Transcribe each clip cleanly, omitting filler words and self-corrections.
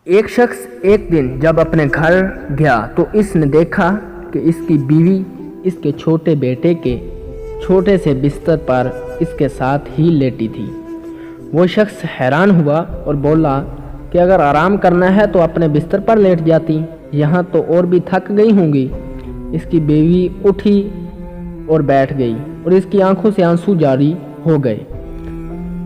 ایک شخص ایک دن جب اپنے گھر گیا تو اس نے دیکھا کہ اس کی بیوی اس کے چھوٹے بیٹے کے چھوٹے سے بستر پر اس کے ساتھ ہی لیٹی تھی۔ وہ شخص حیران ہوا اور بولا کہ اگر آرام کرنا ہے تو اپنے بستر پر لیٹ جاتی، یہاں تو اور بھی تھک گئی ہوں گی۔ اس کی بیوی اٹھی اور بیٹھ گئی اور اس کی آنکھوں سے آنسو جاری ہو گئے۔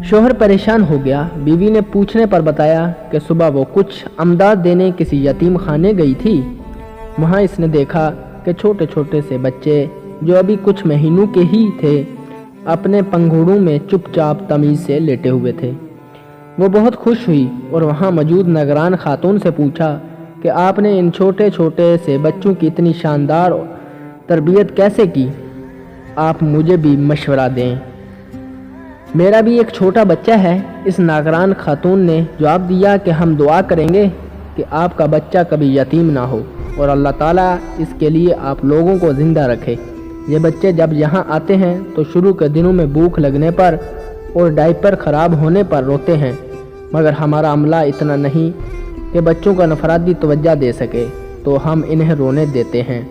شوہر پریشان ہو گیا۔ بیوی نے پوچھنے پر بتایا کہ صبح وہ کچھ امداد دینے کسی یتیم خانے گئی تھی۔ وہاں اس نے دیکھا کہ چھوٹے چھوٹے سے بچے جو ابھی کچھ مہینوں کے ہی تھے اپنے پنگھوڑوں میں چپ چاپ تمیز سے لیٹے ہوئے تھے۔ وہ بہت خوش ہوئی اور وہاں موجود نگران خاتون سے پوچھا کہ آپ نے ان چھوٹے چھوٹے سے بچوں کی اتنی شاندار تربیت کیسے کی؟ آپ مجھے بھی مشورہ دیں، میرا بھی ایک چھوٹا بچہ ہے۔ اس نگران خاتون نے جواب دیا کہ ہم دعا کریں گے کہ آپ کا بچہ کبھی یتیم نہ ہو اور اللہ تعالیٰ اس کے لیے آپ لوگوں کو زندہ رکھے۔ یہ بچے جب یہاں آتے ہیں تو شروع کے دنوں میں بھوک لگنے پر اور ڈائپر خراب ہونے پر روتے ہیں، مگر ہمارا عملہ اتنا نہیں کہ بچوں کا انفرادی توجہ دے سکے، تو ہم انہیں رونے دیتے ہیں۔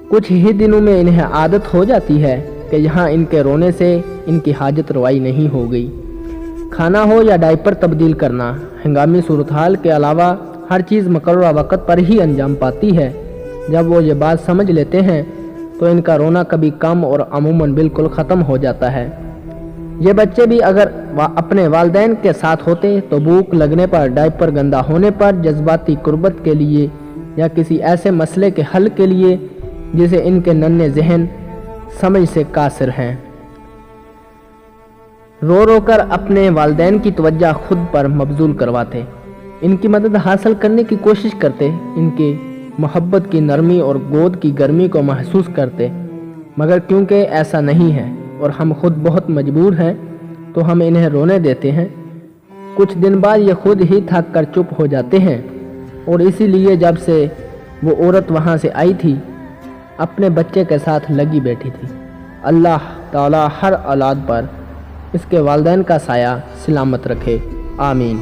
کچھ ہی دنوں میں انہیں عادت ہو جاتی ہے کہ یہاں ان کے رونے سے ان کی حاجت روائی نہیں ہو گئی۔ کھانا ہو یا ڈائپر تبدیل کرنا، ہنگامی صورتحال کے علاوہ ہر چیز مقررہ وقت پر ہی انجام پاتی ہے۔ جب وہ یہ بات سمجھ لیتے ہیں تو ان کا رونا کبھی کم اور عموماً بالکل ختم ہو جاتا ہے۔ یہ بچے بھی اگر اپنے والدین کے ساتھ ہوتے تو بھوک لگنے پر، ڈائپر گندا ہونے پر، جذباتی قربت کے لیے یا کسی ایسے مسئلے کے حل کے لیے جسے ان کے ننھے ذہن سمجھ سے قاصر ہیں، رو رو کر اپنے والدین کی توجہ خود پر مبذول کرواتے، ان کی مدد حاصل کرنے کی کوشش کرتے، ان کی محبت کی نرمی اور گود کی گرمی کو محسوس کرتے، مگر کیونکہ ایسا نہیں ہے اور ہم خود بہت مجبور ہیں تو ہم انہیں رونے دیتے ہیں۔ کچھ دن بعد یہ خود ہی تھک کر چپ ہو جاتے ہیں، اور اسی لیے جب سے وہ عورت وہاں سے آئی تھی اپنے بچے کے ساتھ لگی بیٹھی تھی۔ اللہ تعالی ہر اولاد پر اس کے والدین کا سایہ سلامت رکھے، آمین۔